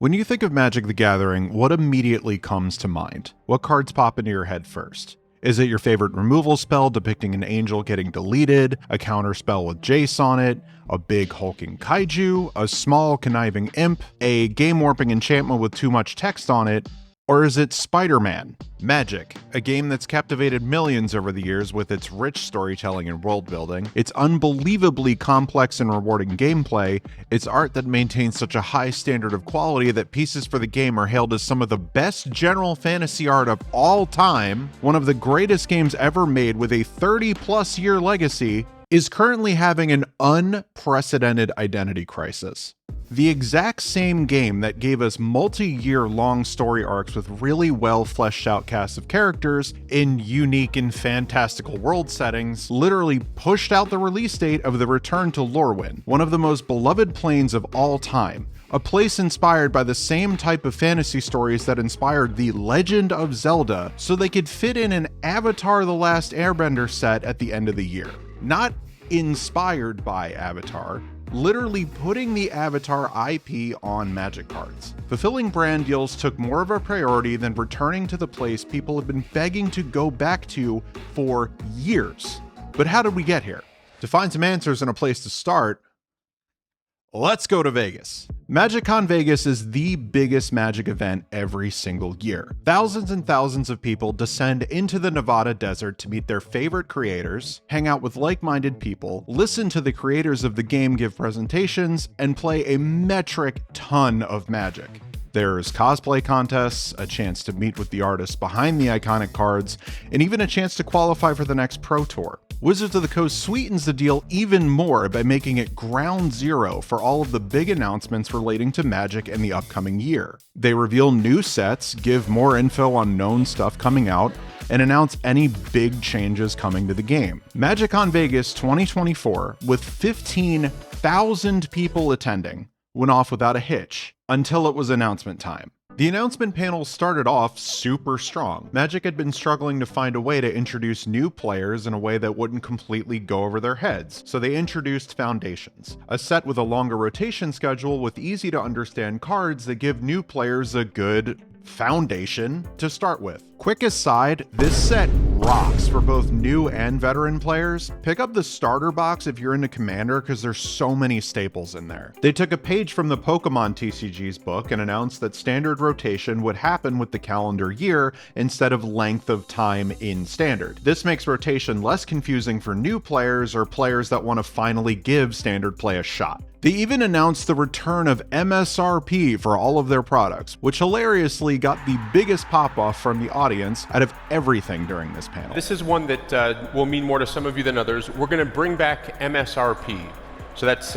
When you think of Magic the Gathering, what immediately comes to mind? What cards pop into your head first? Is it your favorite removal spell depicting an angel getting deleted, a counter spell with Jace on it, a big hulking kaiju, a small conniving imp, a game warping enchantment with too much text on it, or is it Spider-Man? Magic, a game that's captivated millions over the years with its rich storytelling and world building, its unbelievably complex and rewarding gameplay, its art that maintains such a high standard of quality that pieces for the game are hailed as some of the best general fantasy art of all time, one of the greatest games ever made with a 30+ year legacy, is currently having an unprecedented identity crisis. The exact same game that gave us multi-year long story arcs with really well fleshed out casts of characters in unique and fantastical world settings literally pushed out the release date of the return to Lorwyn, one of the most beloved planes of all time, a place inspired by the same type of fantasy stories that inspired The Legend of Zelda, so they could fit in an Avatar: The Last Airbender set at the end of the year. Not inspired by Avatar, literally putting the Avatar IP on Magic cards. Fulfilling brand deals took more of a priority than returning to the place people have been begging to go back to for years. But how did we get here? To find some answers and a place to start, let's go to Vegas. MagicCon Vegas is the biggest Magic event every single year. Thousands and thousands of people descend into the Nevada desert to meet their favorite creators, hang out with like-minded people, listen to the creators of the game give presentations, and play a metric ton of Magic. There's cosplay contests, a chance to meet with the artists behind the iconic cards, and even a chance to qualify for the next Pro Tour. Wizards of the Coast sweetens the deal even more by making it ground zero for all of the big announcements relating to Magic in the upcoming year. They reveal new sets, give more info on known stuff coming out, and announce any big changes coming to the game. MagicCon Vegas 2024, with 15,000 people attending, went off without a hitch until it was announcement time. The announcement panel started off super strong. Magic had been struggling to find a way to introduce new players in a way that wouldn't completely go over their heads, so they introduced Foundations, a set with a longer rotation schedule with easy to understand cards that give new players a good foundation to start with. Quick aside, this set rocks for both new and veteran players. Pick up the starter box if you're into Commander because there's so many staples in there. They took a page from the Pokemon TCG's book and announced that standard rotation would happen with the calendar year instead of length of time in standard. This makes rotation less confusing for new players or players that want to finally give standard play a shot. They even announced the return of MSRP for all of their products, which hilariously got the biggest pop-off from the audience out of everything during this panel. This is one that will mean more to some of you than others. We're going to bring back MSRP. So that's...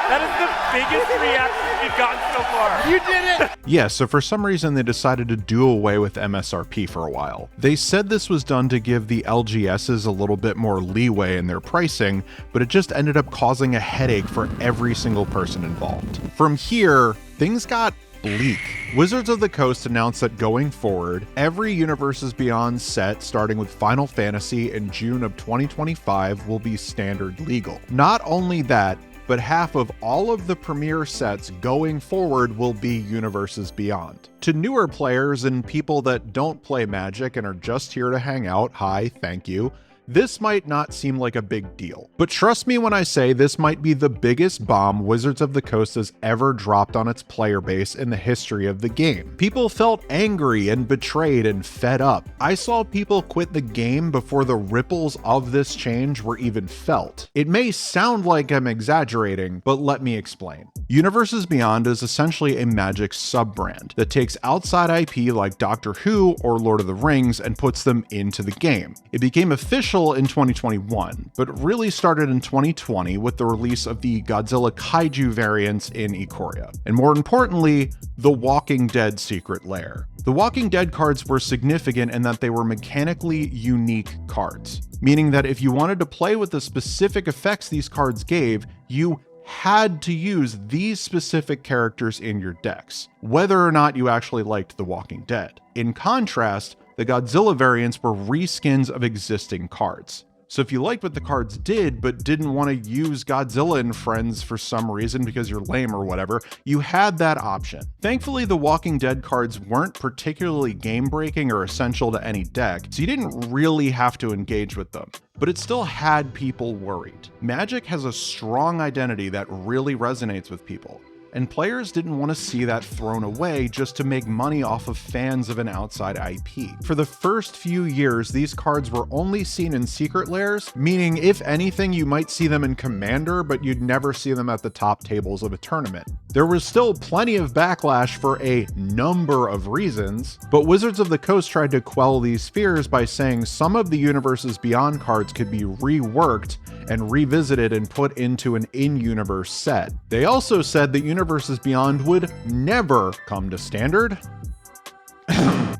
That is the biggest reaction we've gotten so far. You did it! Yeah, so for some reason they decided to do away with MSRP for a while. They said this was done to give the LGSs a little bit more leeway in their pricing, but it just ended up causing a headache for every single person involved. From here, things got bleak. Wizards of the Coast announced that going forward, every Universes Beyond set starting with Final Fantasy in June of 2025 will be standard legal. Not only that, but half of all of the premier sets going forward will be Universes Beyond. To newer players and people that don't play Magic and are just here to hang out, hi, thank you, this might not seem like a big deal. But trust me when I say this might be the biggest bomb Wizards of the Coast has ever dropped on its player base in the history of the game. People felt angry and betrayed and fed up. I saw people quit the game before the ripples of this change were even felt. It may sound like I'm exaggerating, but let me explain. Universes Beyond is essentially a Magic sub-brand that takes outside IP like Doctor Who or Lord of the Rings and puts them into the game. It became official in 2021, but really started in 2020 with the release of the Godzilla Kaiju variants in Ikoria, and more importantly, the Walking Dead Secret Lair. The Walking Dead cards were significant in that they were mechanically unique cards, meaning that if you wanted to play with the specific effects these cards gave, you had to use these specific characters in your decks, whether or not you actually liked The Walking Dead. In contrast, the Godzilla variants were reskins of existing cards. So if you liked what the cards did, but didn't want to use Godzilla and Friends for some reason because you're lame or whatever, you had that option. Thankfully, the Walking Dead cards weren't particularly game-breaking or essential to any deck, so you didn't really have to engage with them. But it still had people worried. Magic has a strong identity that really resonates with people, and players didn't want to see that thrown away just to make money off of fans of an outside IP. For the first few years, these cards were only seen in secret lairs, meaning if anything, you might see them in Commander, but you'd never see them at the top tables of a tournament. There was still plenty of backlash for a number of reasons, but Wizards of the Coast tried to quell these fears by saying some of the Universes Beyond cards could be reworked and revisited and put into an in-universe set. They also said that Universes Beyond would never come to Standard.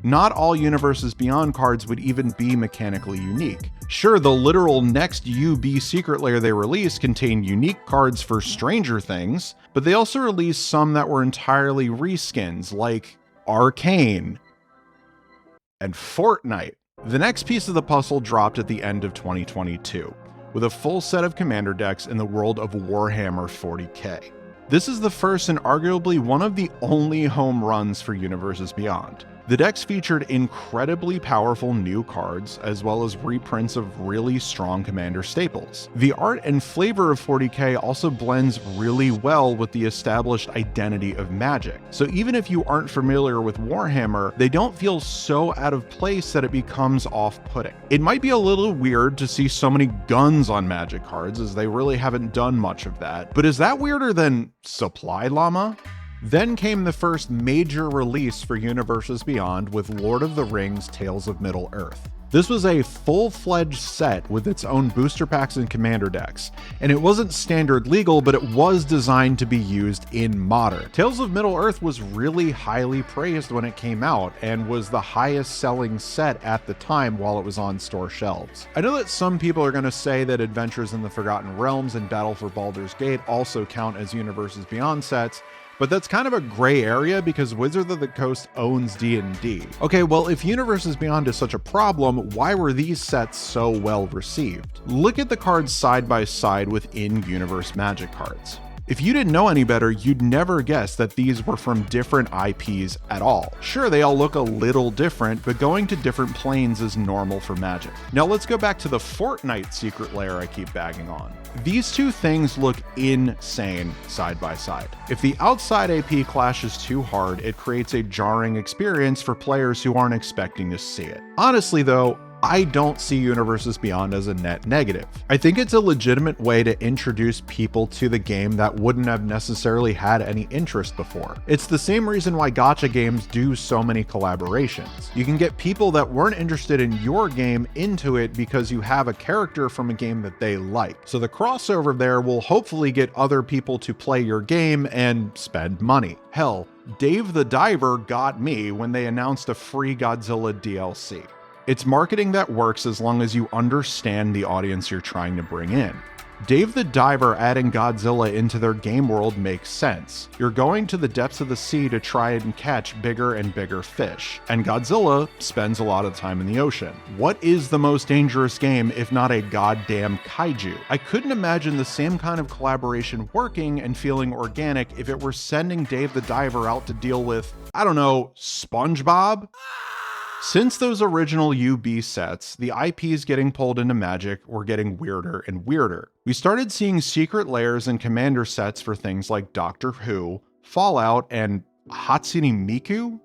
Not all Universes Beyond cards would even be mechanically unique. Sure, the literal next UB secret lair they released contained unique cards for Stranger Things, but they also released some that were entirely reskins, like Arcane and Fortnite. The next piece of the puzzle dropped at the end of 2022, with a full set of Commander decks in the world of Warhammer 40k. This is the first and arguably one of the only home runs for Universes Beyond. The decks featured incredibly powerful new cards, as well as reprints of really strong Commander staples. The art and flavor of 40k also blends really well with the established identity of Magic. So even if you aren't familiar with Warhammer, they don't feel so out of place that it becomes off-putting. It might be a little weird to see so many guns on Magic cards, as they really haven't done much of that, but is that weirder than Supply Llama? Then came the first major release for Universes Beyond with Lord of the Rings: Tales of Middle-earth. This was a full-fledged set with its own booster packs and commander decks, and it wasn't standard legal, but it was designed to be used in Modern. Tales of Middle-earth was really highly praised when it came out, and was the highest selling set at the time while it was on store shelves. I know that some people are going to say that Adventures in the Forgotten Realms and Battle for Baldur's Gate also count as Universes Beyond sets, but that's kind of a gray area because Wizards of the Coast owns D&D. Okay, well, if Universes Beyond is such a problem, why were these sets so well received? Look at the cards side by side with in-universe Magic cards. If you didn't know any better, you'd never guess that these were from different IPs at all. Sure, they all look a little different, but going to different planes is normal for Magic. Now let's go back to the Fortnite secret lair I keep bagging on. These two things look insane side by side. If the outside AP clashes too hard, it creates a jarring experience for players who aren't expecting to see it. Honestly though, I don't see Universes Beyond as a net negative. I think it's a legitimate way to introduce people to the game that wouldn't have necessarily had any interest before. It's the same reason why gacha games do so many collaborations. You can get people that weren't interested in your game into it because you have a character from a game that they like. So the crossover there will hopefully get other people to play your game and spend money. Hell, Dave the Diver got me when they announced a free Godzilla DLC. It's marketing that works as long as you understand the audience you're trying to bring in. Dave the Diver adding Godzilla into their game world makes sense. You're going to the depths of the sea to try and catch bigger and bigger fish, and Godzilla spends a lot of time in the ocean. What is the most dangerous game if not a goddamn kaiju? I couldn't imagine the same kind of collaboration working and feeling organic if it were sending Dave the Diver out to deal with, I don't know, SpongeBob? Since those original UB sets, the IPs getting pulled into Magic were getting weirder and weirder. We started seeing secret lairs and commander sets for things like Doctor Who, Fallout, and Hatsune Miku?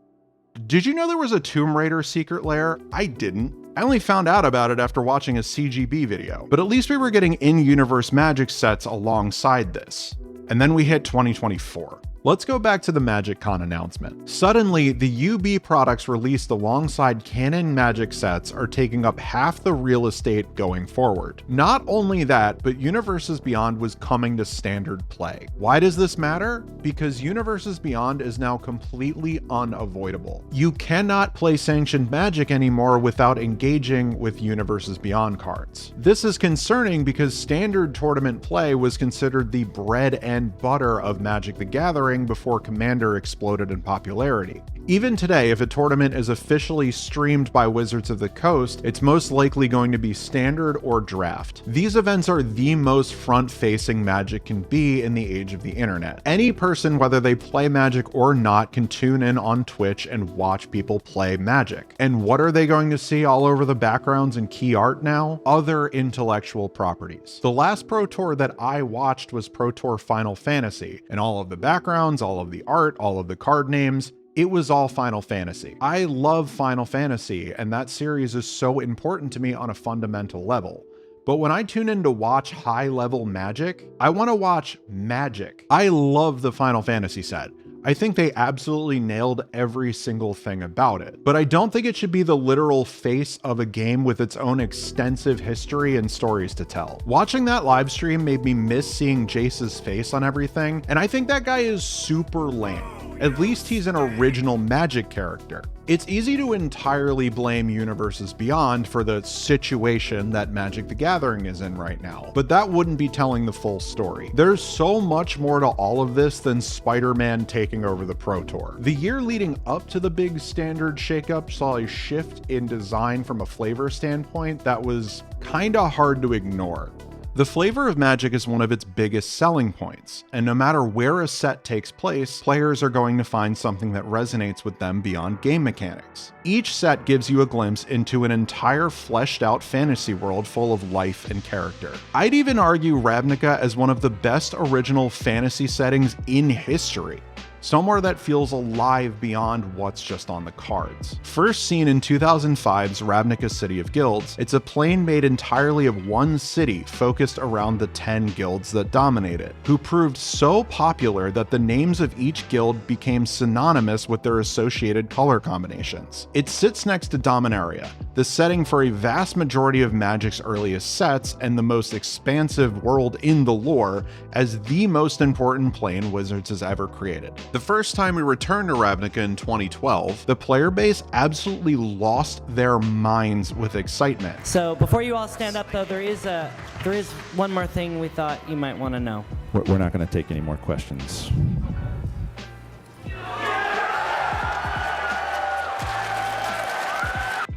Did you know there was a Tomb Raider secret lair? I didn't. I only found out about it after watching a CGB video, but at least we were getting in-universe Magic sets alongside this. And then we hit 2024. Let's go back to the MagicCon announcement. Suddenly, the UB products released alongside canon Magic sets are taking up half the real estate going forward. Not only that, but Universes Beyond was coming to standard play. Why does this matter? Because Universes Beyond is now completely unavoidable. You cannot play sanctioned Magic anymore without engaging with Universes Beyond cards. This is concerning because standard tournament play was considered the bread and butter of Magic the Gathering Gathering before Commander exploded in popularity. Even today, if a tournament is officially streamed by Wizards of the Coast, it's most likely going to be Standard or Draft. These events are the most front-facing Magic can be in the age of the internet. Any person, whether they play Magic or not, can tune in on Twitch and watch people play Magic. And what are they going to see all over the backgrounds and key art now? Other intellectual properties. The last Pro Tour that I watched was Pro Tour Final Fantasy, and all of the backgrounds, all of the art, all of the card names, it was all Final Fantasy. I love Final Fantasy, and that series is so important to me on a fundamental level. But when I tune in to watch high-level Magic, I want to watch Magic. I love the Final Fantasy set. I think they absolutely nailed every single thing about it. But I don't think it should be the literal face of a game with its own extensive history and stories to tell. Watching that live stream made me miss seeing Jace's face on everything, and I think that guy is super lame. At least he's an original Magic character. It's easy to entirely blame Universes Beyond for the situation that Magic the Gathering is in right now, but that wouldn't be telling the full story. There's so much more to all of this than Spider-Man taking over the Pro Tour. The year leading up to the big Standard shakeup saw a shift in design from a flavor standpoint that was kinda hard to ignore. The flavor of Magic is one of its biggest selling points, and no matter where a set takes place, players are going to find something that resonates with them beyond game mechanics. Each set gives you a glimpse into an entire fleshed out fantasy world full of life and character. I'd even argue Ravnica as one of the best original fantasy settings in history. Somewhere that feels alive beyond what's just on the cards. First seen in 2005's Ravnica City of Guilds, it's a plane made entirely of one city focused around the 10 guilds that dominate it, who proved so popular that the names of each guild became synonymous with their associated color combinations. It sits next to Dominaria, the setting for a vast majority of Magic's earliest sets and the most expansive world in the lore, as the most important plane Wizards has ever created. The first time we returned to Ravnica in 2012, the player base absolutely lost their minds with excitement. So before you all stand up, though, there is one more thing we thought you might want to know. We're not going to take any more questions.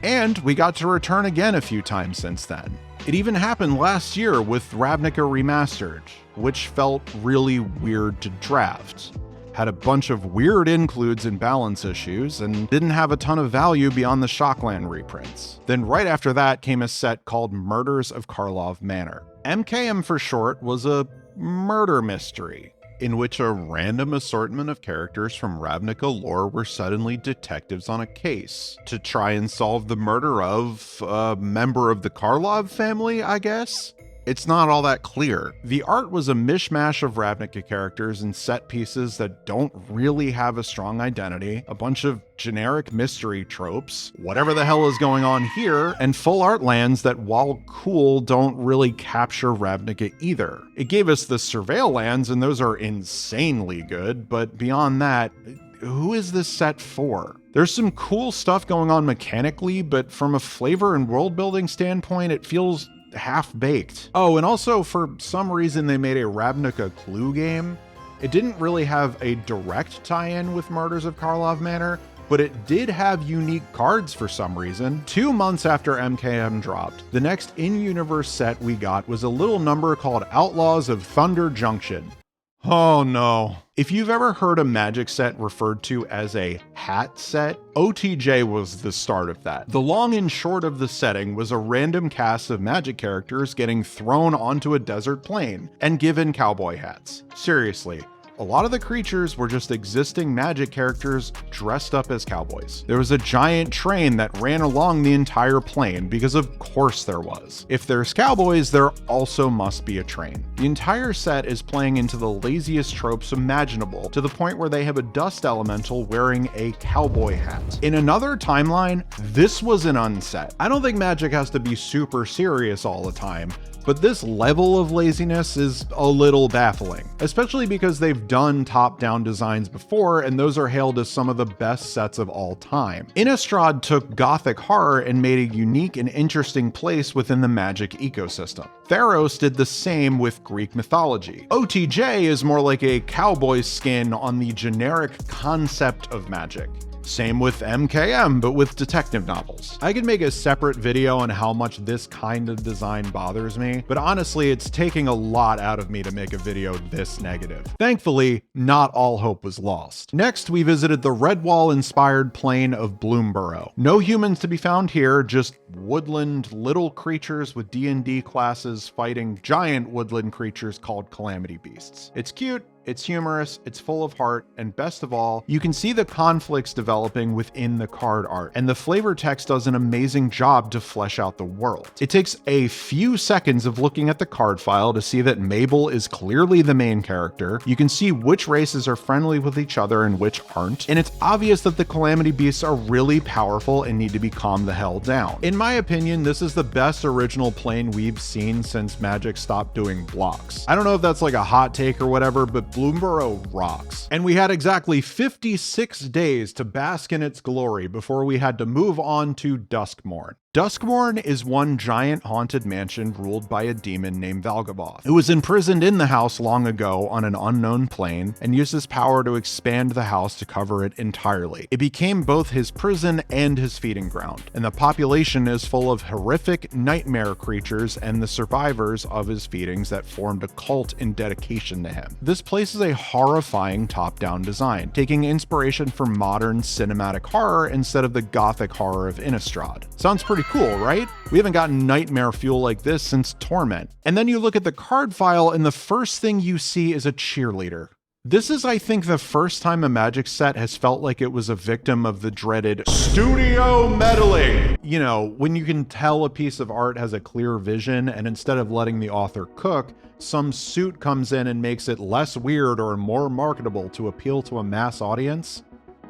And we got to return again a few times since then. It even happened last year with Ravnica Remastered, which felt really weird to draft. Had a bunch of weird includes and balance issues, and didn't have a ton of value beyond the Shockland reprints. Then right after that came a set called Murders of Karlov Manor. MKM for short was a murder mystery, in which a random assortment of characters from Ravnica lore were suddenly detectives on a case to try and solve the murder of a member of the Karlov family, I guess? It's not all that clear. The art was a mishmash of Ravnica characters and set pieces that don't really have a strong identity, a bunch of generic mystery tropes, whatever the hell is going on here, and full art lands that, while cool, don't really capture Ravnica either. It gave us the Surveil lands, and those are insanely good, but beyond that, who is this set for? There's some cool stuff going on mechanically, but from a flavor and world building standpoint, it feels half-baked. Oh, and also for some reason they made a Ravnica Clue game. It didn't really have a direct tie-in with Murders of Karlov Manor, but it did have unique cards for some reason. 2 months after MKM dropped, the next in-universe set we got was a little number called Outlaws of Thunder Junction. Oh no. If you've ever heard a Magic set referred to as a hat set, OTJ was the start of that. The long and short of the setting was a random cast of Magic characters getting thrown onto a desert plain and given cowboy hats. Seriously. A lot of the creatures were just existing Magic characters dressed up as cowboys. There was a giant train that ran along the entire plane, because of course there was. If there's cowboys, there also must be a train. The entire set is playing into the laziest tropes imaginable, to the point where they have a dust elemental wearing a cowboy hat. In another timeline, this was an unset. I don't think Magic has to be super serious all the time, But this level of laziness is a little baffling, especially because they've done top-down designs before, and those are hailed as some of the best sets of all time. Innistrad took Gothic horror and made a unique and interesting place within the Magic ecosystem. Theros did the same with Greek mythology. OTJ is more like a cowboy skin on the generic concept of Magic. Same with MKM, but with detective novels. I could make a separate video on how much this kind of design bothers me, but honestly, it's taking a lot out of me to make a video this negative. Thankfully, not all hope was lost. Next, we visited the Redwall-inspired plane of Bloomborough. No humans to be found here, just woodland little creatures with D&D classes fighting giant woodland creatures called Calamity Beasts. It's cute, it's humorous, it's full of heart, and best of all, you can see the conflicts developing within the card art, and the flavor text does an amazing job to flesh out the world. It takes a few seconds of looking at the card file to see that Mabel is clearly the main character. You can see which races are friendly with each other and which aren't, and it's obvious that the Calamity Beasts are really powerful and need to be calmed the hell down. In my opinion, this is the best original plane we've seen since Magic stopped doing blocks. I don't know if that's like a hot take or whatever, but Bloomborough rocks. And we had exactly 56 days to bask in its glory before we had to move on to Duskmourn. Duskmourn is one giant haunted mansion ruled by a demon named Valgavoth, who was imprisoned in the house long ago on an unknown plane and used his power to expand the house to cover it entirely. It became both his prison and his feeding ground, and the population is full of horrific nightmare creatures and the survivors of his feedings that formed a cult in dedication to him. This place is a horrifying top-down design, taking inspiration from modern cinematic horror instead of the gothic horror of Innistrad. Sounds pretty cool, right? We haven't gotten nightmare fuel like this since Torment. And then you look at the card file and the first thing you see is a cheerleader. This is, I think, the first time a Magic set has felt like it was a victim of the dreaded studio meddling. You know, when you can tell a piece of art has a clear vision and instead of letting the author cook, some suit comes in and makes it less weird or more marketable to appeal to a mass audience.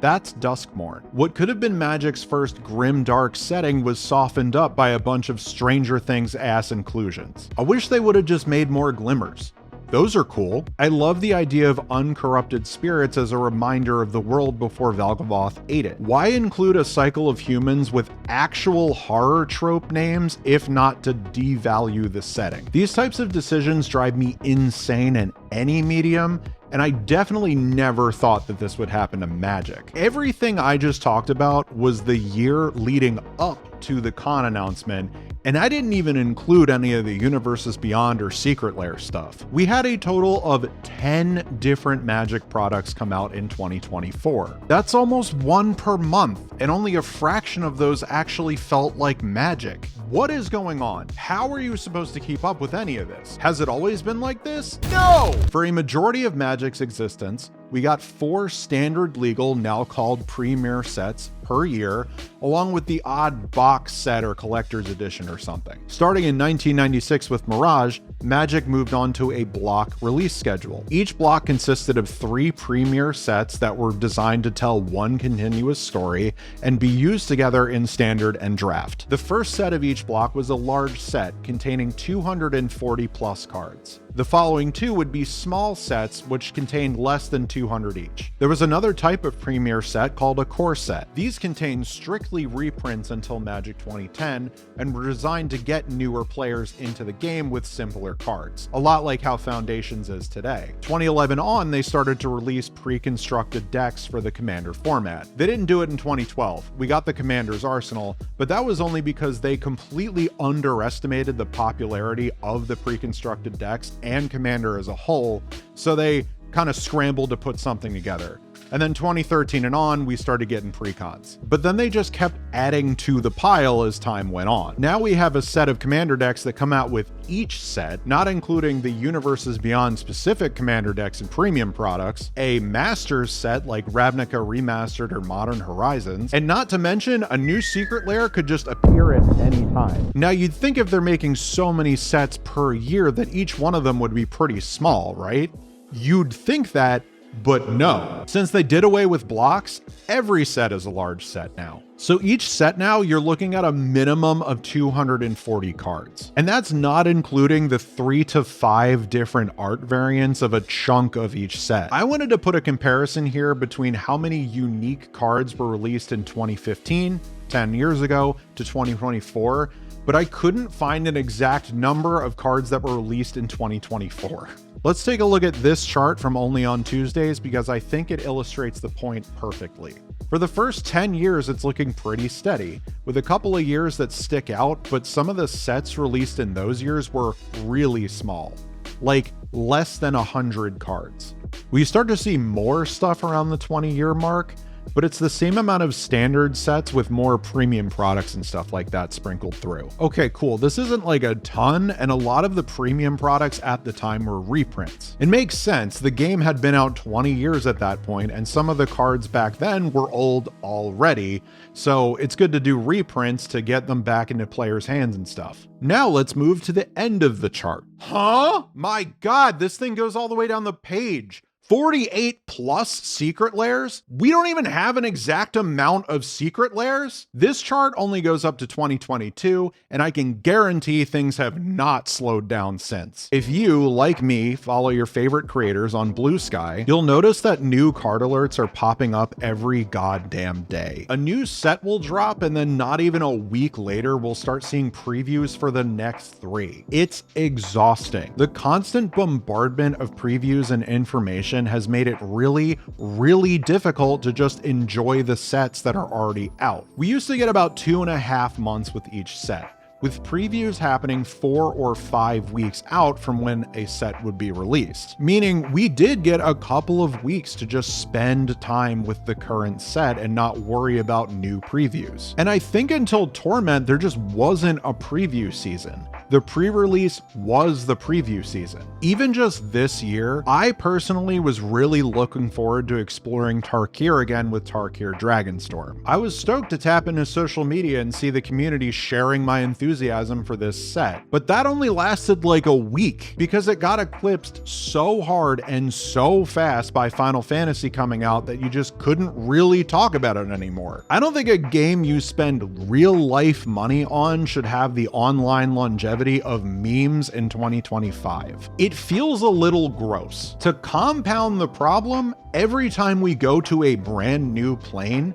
That's Duskmourn. What could have been Magic's first grim dark setting was softened up by a bunch of Stranger Things ass inclusions. I wish they would have just made more glimmers. Those are cool. I love the idea of uncorrupted spirits as a reminder of the world before Valgavoth ate it. Why include a cycle of humans with actual horror trope names if not to devalue the setting? These types of decisions drive me insane in any medium, and I definitely never thought that this would happen to Magic. Everything I just talked about was the year leading up to the con announcement, and I didn't even include any of the Universes Beyond or Secret Lair stuff. We had a total of 10 different Magic products come out in 2024. That's almost one per month, and only a fraction of those actually felt like Magic. What is going on? How are you supposed to keep up with any of this? Has it always been like this? No! For a majority of Magic's existence, we got 4 standard legal, now called premier sets per year, along with the odd box set or collector's edition or something. Starting in 1996 with Mirage, Magic moved on to a block release schedule. Each block consisted of 3 premier sets that were designed to tell one continuous story and be used together in standard and draft. The first set of each block was a large set containing 240 plus cards. The following 2 would be small sets which contained less than 200 each. There was another type of premier set called a core set. These contained strictly reprints until Magic 2010 and were designed to get newer players into the game with simpler cards, a lot like how Foundations is today. 2011 on, they started to release pre-constructed decks for the Commander format. They didn't do it in 2012. We got the Commander's Arsenal, but that was only because they completely underestimated the popularity of the pre-constructed decks and Commander as a whole, so they kind of scrambled to put something together. And then 2013 and on, we started getting precons. But then they just kept adding to the pile as time went on. Now we have a set of Commander decks that come out with each set, not including the Universes Beyond specific Commander decks and premium products, a Masters set like Ravnica Remastered or Modern Horizons, and not to mention a new Secret Lair could just appear at any time. Now you'd think if they're making so many sets per year that each one of them would be pretty small, right? You'd think that, But no, since they did away with blocks, every set is a large set now. So each set now, you're looking at a minimum of 240 cards. And that's not including the 3 to 5 different art variants of a chunk of each set. I wanted to put a comparison here between how many unique cards were released in 2015, 10 years ago, to 2024, but I couldn't find an exact number of cards that were released in 2024. Let's take a look at this chart from Only on Tuesdays because I think it illustrates the point perfectly. For the first 10 years, it's looking pretty steady, with a couple of years that stick out, but some of the sets released in those years were really small, like less than 100 cards. We start to see more stuff around the 20-year mark, but it's the same amount of standard sets with more premium products and stuff like that sprinkled through. Okay, cool. This isn't like a ton, and a lot of the premium products at the time were reprints. It makes sense. The game had been out 20 years at that point, and some of the cards back then were old already, so it's good to do reprints to get them back into players' hands and stuff. Now let's move to the end of the chart. Huh? My God, this thing goes all the way down the page. 48 plus secret layers? We don't even have an exact amount of secret layers? This chart only goes up to 2022, and I can guarantee things have not slowed down since. If you, like me, follow your favorite creators on Blue Sky, you'll notice that new card alerts are popping up every goddamn day. A new set will drop, and then not even a week later, we'll start seeing previews for the next 3. It's exhausting. The constant bombardment of previews and information has made it really difficult to just enjoy the sets that are already out. We used to get about 2.5 months with each set, with previews happening 4 or 5 weeks out from when a set would be released. Meaning we did get a couple of weeks to just spend time with the current set and not worry about new previews. And I think until Torment, there just wasn't a preview season. The pre-release was the preview season. Even just this year, I personally was really looking forward to exploring Tarkir again with Tarkir Dragonstorm. I was stoked to tap into social media and see the community sharing my enthusiasm for this set, but that only lasted like a week because it got eclipsed so hard and so fast by Final Fantasy coming out that you just couldn't really talk about it anymore. I don't think a game you spend real life money on should have the online longevity of memes in 2025. It feels a little gross. To compound the problem, every time we go to a brand new plane,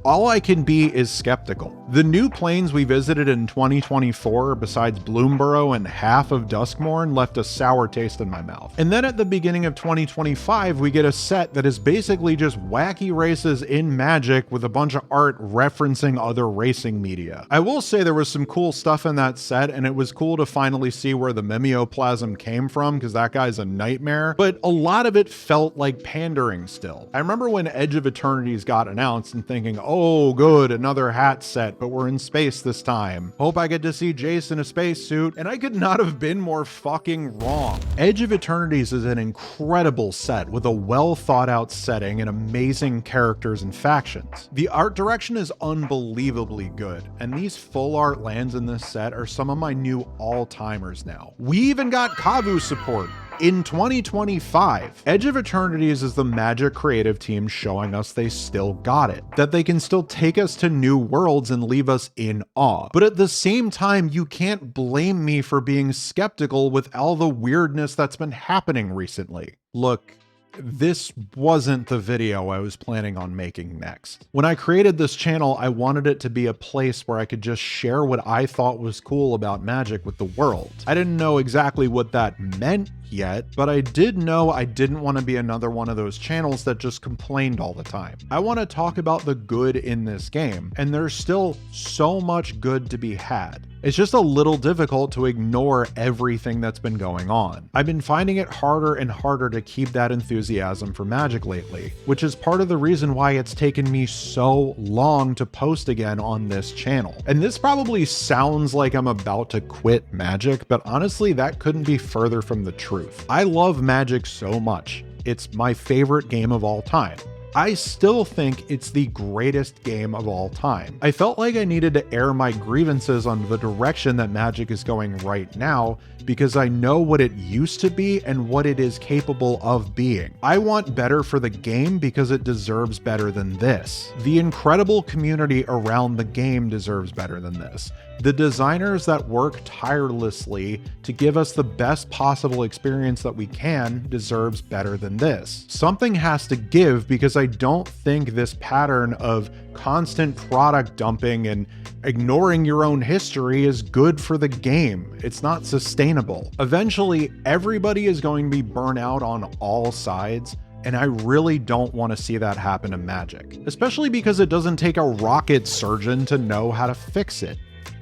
all I can be is skeptical. The new planes we visited in 2024, besides Bloomburrow and half of Duskmorn, left a sour taste in my mouth. And then at the beginning of 2025, we get a set that is basically just wacky races in Magic with a bunch of art referencing other racing media. I will say there was some cool stuff in that set, and it was cool to finally see where the Mimeoplasm came from, because that guy's a nightmare, but a lot of it felt like pandering still. I remember when Edge of Eternities got announced and thinking, oh good, another hat set, but we're in space this time. Hope I get to see Jace in a spacesuit, and I could not have been more fucking wrong. Edge of Eternities is an incredible set with a well thought out setting and amazing characters and factions. The art direction is unbelievably good, and these full art lands in this set are some of my new all-timers now. We even got Kavu support in 2025. Edge of Eternities is the Magic creative team showing us they still got it, that they can still take us to new worlds and leave us in awe. But at the same time, you can't blame me for being skeptical with all the weirdness that's been happening recently. Look, this wasn't the video I was planning on making next. When I created this channel, I wanted it to be a place where I could just share what I thought was cool about Magic with the world. I didn't know exactly what that meant yet, but I did know I didn't want to be another one of those channels that just complained all the time. I want to talk about the good in this game, and there's still so much good to be had. It's just a little difficult to ignore everything that's been going on. I've been finding it harder and harder to keep that enthusiasm for Magic lately, which is part of the reason why it's taken me so long to post again on this channel. And this probably sounds like I'm about to quit Magic, but honestly, that couldn't be further from the truth. I love Magic so much. It's my favorite game of all time. I still think it's the greatest game of all time. I felt like I needed to air my grievances on the direction that Magic is going right now because I know what it used to be and what it is capable of being. I want better for the game because it deserves better than this. The incredible community around the game deserves better than this. The designers that work tirelessly to give us the best possible experience that we can deserves better than this. Something has to give because I don't think this pattern of constant product dumping and ignoring your own history is good for the game. It's not sustainable. Eventually, everybody is going to be burnt out on all sides, and I really don't want to see that happen to Magic, especially because it doesn't take a rocket surgeon to know how to fix it.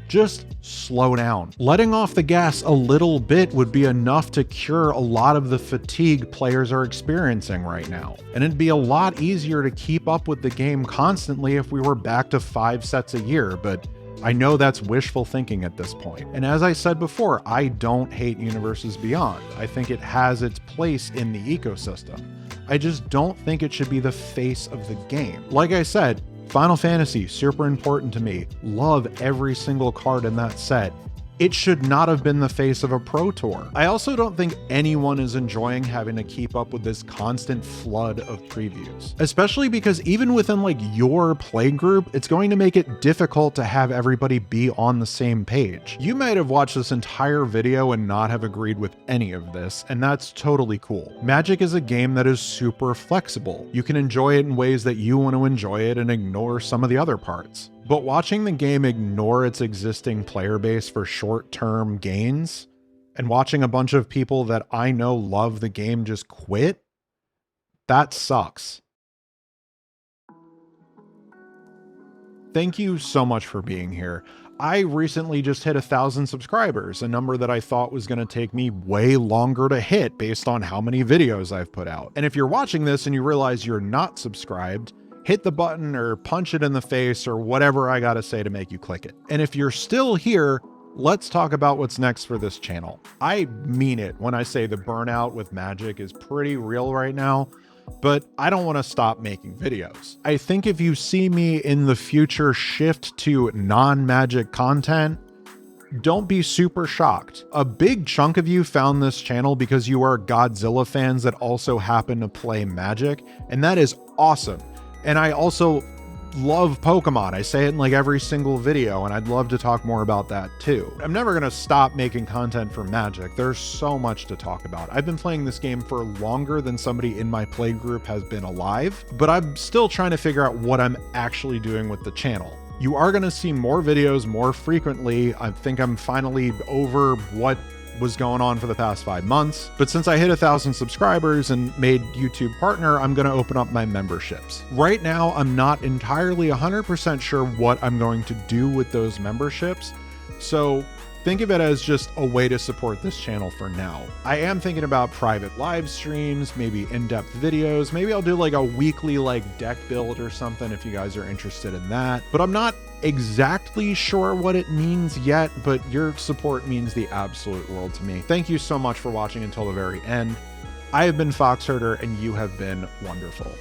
Just slow down. Letting off the gas a little bit would be enough to cure a lot of the fatigue players are experiencing right now. And it'd be a lot easier to keep up with the game constantly if we were back to 5 sets a year, but I know that's wishful thinking at this point. And as I said before, I don't hate Universes Beyond. I think it has its place in the ecosystem. I just don't think it should be the face of the game. Like I said, Final Fantasy, super important to me. Love every single card in that set. It should not have been the face of a Pro Tour. I also don't think anyone is enjoying having to keep up with this constant flood of previews, especially because even within like your play group, it's going to make it difficult to have everybody be on the same page. You might have watched this entire video and not have agreed with any of this, and that's totally cool. Magic is a game that is super flexible. You can enjoy it in ways that you want to enjoy it and ignore some of the other parts. But watching the game ignore its existing player base for short-term gains, and watching a bunch of people that I know love the game just quit, that sucks. Thank you so much for being here. I recently just hit 1,000 subscribers, a number that I thought was going to take me way longer to hit based on how many videos I've put out. And if you're watching this and you realize you're not subscribed, hit the button or punch it in the face or whatever I gotta say to make you click it. And if you're still here, let's talk about what's next for this channel. I mean it when I say the burnout with Magic is pretty real right now, but I don't want to stop making videos. I think if you see me in the future shift to non-Magic content, don't be super shocked. A big chunk of you found this channel because you are Godzilla fans that also happen to play Magic, and that is awesome. And I also love Pokemon. I say it in like every single video, and I'd love to talk more about that too. I'm never gonna stop making content for Magic. There's so much to talk about. I've been playing this game for longer than somebody in my play group has been alive, but I'm still trying to figure out what I'm actually doing with the channel. You are gonna see more videos more frequently. I think I'm finally over what was going on for the past 5 months. But since I hit 1,000 subscribers and made YouTube partner, I'm going to open up my memberships. Right now, I'm not entirely 100% sure what I'm going to do with those memberships. So think of it as just a way to support this channel for now. I am thinking about private live streams, maybe in-depth videos. Maybe I'll do like a weekly like deck build or something if you guys are interested in that. But I'm not exactly sure what it means yet, but your support means the absolute world to me. Thank you so much for watching until the very end. I have been Foxherder, and you have been wonderful.